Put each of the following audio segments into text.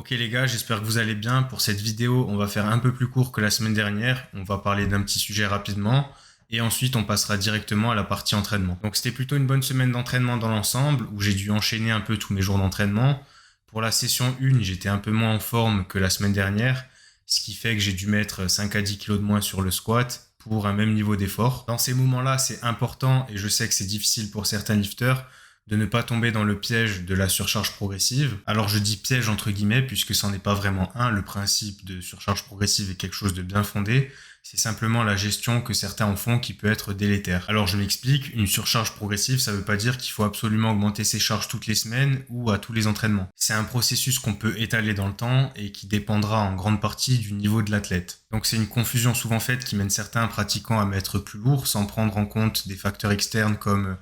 Ok les gars, j'espère que vous allez bien. Pour cette vidéo, on va faire un peu plus court que la semaine dernière. On va parler d'un petit sujet rapidement et ensuite on passera directement à la partie entraînement. Donc c'était plutôt une bonne semaine d'entraînement dans l'ensemble où j'ai dû enchaîner un peu tous mes jours d'entraînement. Pour la session 1, j'étais un peu moins en forme que la semaine dernière, ce qui fait que j'ai dû mettre 5 à 10 kilos de moins sur le squat pour un même niveau d'effort. Dans ces moments-là, c'est important et je sais que c'est difficile pour certains lifters de ne pas tomber dans le piège de la surcharge progressive. Alors je dis piège entre guillemets puisque c'en est pas vraiment un. Le principe de surcharge progressive est quelque chose de bien fondé. C'est simplement la gestion que certains en font qui peut être délétère. Alors je m'explique, une surcharge progressive, ça veut pas dire qu'il faut absolument augmenter ses charges toutes les semaines ou à tous les entraînements. C'est un processus qu'on peut étaler dans le temps et qui dépendra en grande partie du niveau de l'athlète. Donc c'est une confusion souvent faite qui mène certains pratiquants à mettre plus lourd sans prendre en compte des facteurs externes comme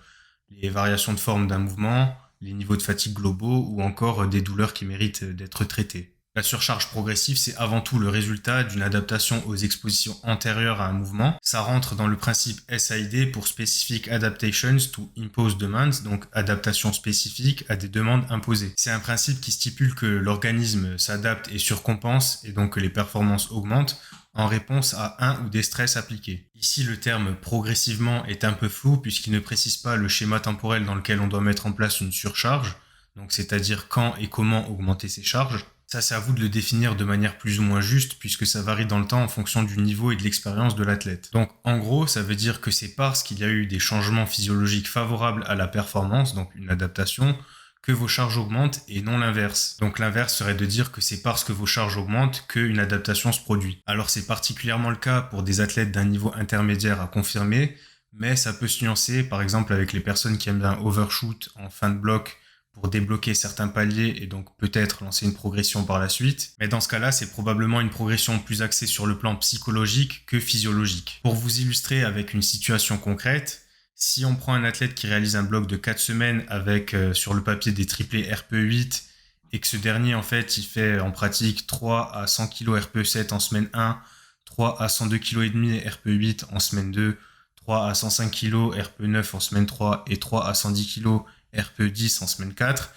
les variations de forme d'un mouvement, les niveaux de fatigue globaux ou encore des douleurs qui méritent d'être traitées. La surcharge progressive, c'est avant tout le résultat d'une adaptation aux expositions antérieures à un mouvement. Ça rentre dans le principe SID pour Specific Adaptations to Imposed Demands, donc adaptation spécifique à des demandes imposées. C'est un principe qui stipule que l'organisme s'adapte et surcompense et donc que les performances augmentent en réponse à un ou des stress appliqués. Ici, le terme progressivement est un peu flou puisqu'il ne précise pas le schéma temporel dans lequel on doit mettre en place une surcharge, donc c'est-à-dire quand et comment augmenter ses charges. Ça, c'est à vous de le définir de manière plus ou moins juste puisque ça varie dans le temps en fonction du niveau et de l'expérience de l'athlète. Donc, en gros, ça veut dire que c'est parce qu'il y a eu des changements physiologiques favorables à la performance, donc une adaptation, que vos charges augmentent et non l'inverse. Donc l'inverse serait de dire que c'est parce que vos charges augmentent qu'une adaptation se produit. Alors c'est particulièrement le cas pour des athlètes d'un niveau intermédiaire à confirmer, mais ça peut se nuancer par exemple avec les personnes qui aiment bien overshoot en fin de bloc pour débloquer certains paliers et donc peut-être lancer une progression par la suite. Mais dans ce cas-là, c'est probablement une progression plus axée sur le plan psychologique que physiologique. Pour vous illustrer avec une situation concrète, si on prend un athlète qui réalise un bloc de 4 semaines avec sur le papier des triplés RPE8 et que ce dernier en fait il fait en pratique 3 à 100 kg RPE7 en semaine 1, 3 à 102 kg et demi RPE8 en semaine 2, 3 à 105 kg RPE9 en semaine 3 et 3 à 110 kg RPE10 en semaine 4,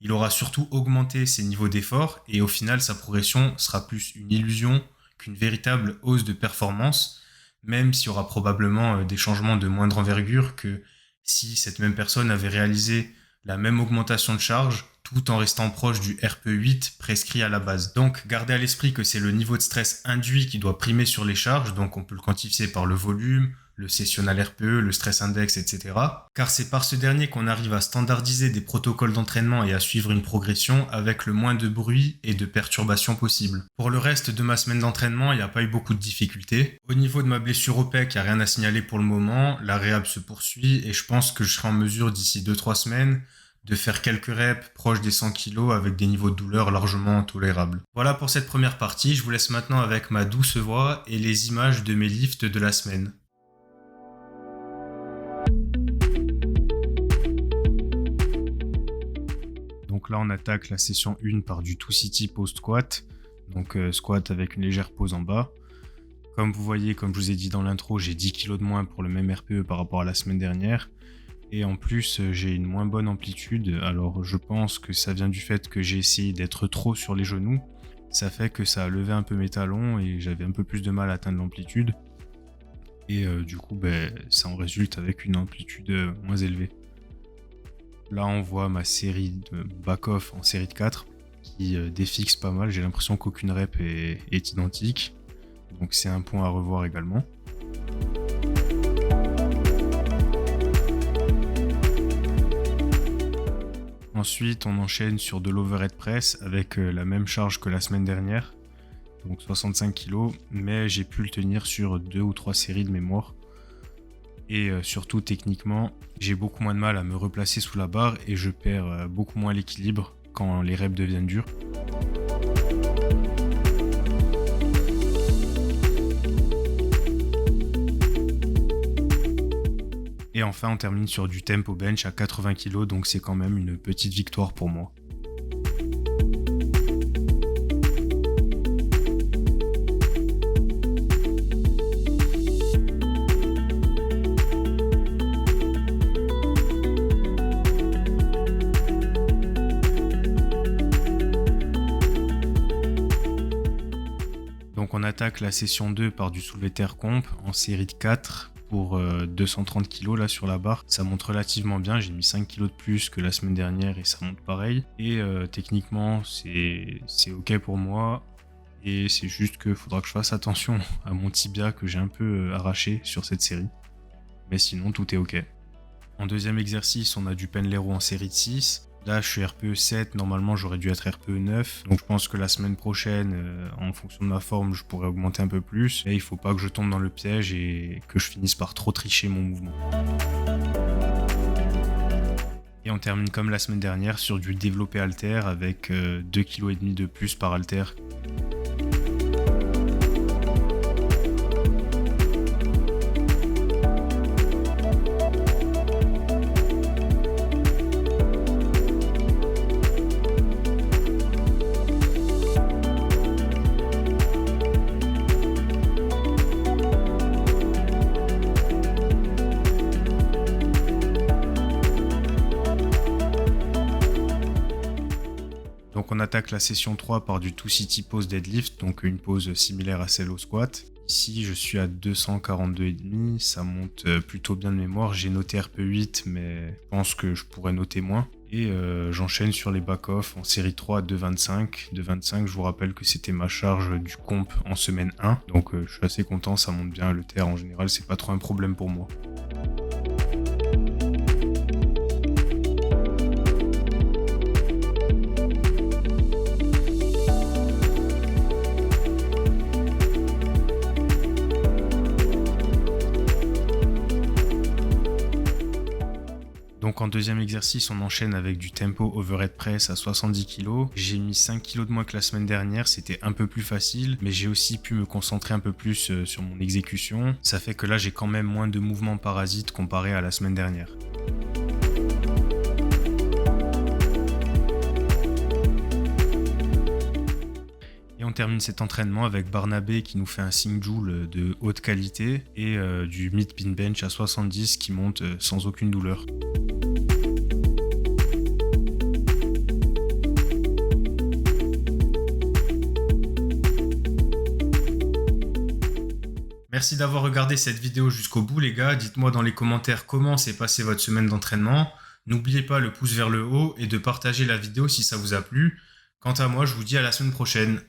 il aura surtout augmenté ses niveaux d'effort et au final sa progression sera plus une illusion qu'une véritable hausse de performance, même s'il y aura probablement des changements de moindre envergure que si cette même personne avait réalisé la même augmentation de charge tout en restant proche du RPE8 prescrit à la base. Donc, gardez à l'esprit que c'est le niveau de stress induit qui doit primer sur les charges, donc on peut le quantifier par le volume, le sessionnel RPE, le stress index, etc. Car c'est par ce dernier qu'on arrive à standardiser des protocoles d'entraînement et à suivre une progression avec le moins de bruit et de perturbations possible. Pour le reste de ma semaine d'entraînement, il n'y a pas eu beaucoup de difficultés. Au niveau de ma blessure au pec, il n'y a rien à signaler pour le moment. La réhab se poursuit et je pense que je serai en mesure d'ici 2-3 semaines de faire quelques reps proches des 100 kg avec des niveaux de douleur largement tolérables. Voilà pour cette première partie. Je vous laisse maintenant avec ma douce voix et les images de mes lifts de la semaine. Donc là, on attaque la session 1 par du 2CT post squat. Donc squat avec une légère pause en bas. Comme vous voyez, comme je vous ai dit dans l'intro, j'ai 10 kg de moins pour le même RPE par rapport à la semaine dernière. Et en plus, j'ai une moins bonne amplitude. Alors je pense que ça vient du fait que j'ai essayé d'être trop sur les genoux. Ça fait que ça a levé un peu mes talons et j'avais un peu plus de mal à atteindre l'amplitude. Et du coup, ça en résulte avec une amplitude moins élevée. Là, on voit ma série de back-off en série de 4 qui défixe pas mal. J'ai l'impression qu'aucune rep est identique. Donc c'est un point à revoir également. Ensuite, on enchaîne sur de l'overhead press avec la même charge que la semaine dernière. Donc 65 kg, mais j'ai pu le tenir sur 2 ou 3 séries de mémoire. Et surtout techniquement, j'ai beaucoup moins de mal à me replacer sous la barre et je perds beaucoup moins l'équilibre quand les reps deviennent durs. Et enfin, on termine sur du tempo bench à 80 kg, donc c'est quand même une petite victoire pour moi. on attaque la session 2 par du soulevé terre comp en série de 4 pour 230 kg là sur la barre. Ça monte relativement bien, j'ai mis 5 kg de plus que la semaine dernière et ça monte pareil. Et techniquement c'est ok pour moi. Et c'est juste qu'il faudra que je fasse attention à mon tibia que j'ai un peu arraché sur cette série. Mais sinon tout est ok. En deuxième exercice, on a du Penlero en série de 6. Là, je suis RPE 7, normalement j'aurais dû être RPE 9. Donc je pense que la semaine prochaine, en fonction de ma forme, je pourrais augmenter un peu plus. Et il faut pas que je tombe dans le piège et que je finisse par trop tricher mon mouvement. Et on termine comme la semaine dernière sur du développé halter avec 2,5 kg de plus par halter. Donc on attaque la session 3 par du 2CT pose deadlift, donc une pose similaire à celle au squat. Ici je suis à 242,5, ça monte plutôt bien de mémoire. J'ai noté RP 8 mais je pense que je pourrais noter moins. Et j'enchaîne sur les back-off en série 3 à 2,25. 2,25, je vous rappelle que c'était ma charge du comp en semaine 1. Donc je suis assez content, ça monte bien. Le terre en général c'est pas trop un problème pour moi. Donc en deuxième exercice, on enchaîne avec du tempo overhead press à 70 kg. J'ai mis 5 kg de moins que la semaine dernière, c'était un peu plus facile, mais j'ai aussi pu me concentrer un peu plus sur mon exécution. Ça fait que là, j'ai quand même moins de mouvements parasites comparé à la semaine dernière. Et on termine cet entraînement avec Barnabé qui nous fait un Sing Joule de haute qualité et du mid pin bench à 70 qui monte sans aucune douleur. Merci d'avoir regardé cette vidéo jusqu'au bout les gars, dites-moi dans les commentaires comment s'est passée votre semaine d'entraînement. N'oubliez pas le pouce vers le haut et de partager la vidéo si ça vous a plu. Quant à moi, je vous dis à la semaine prochaine.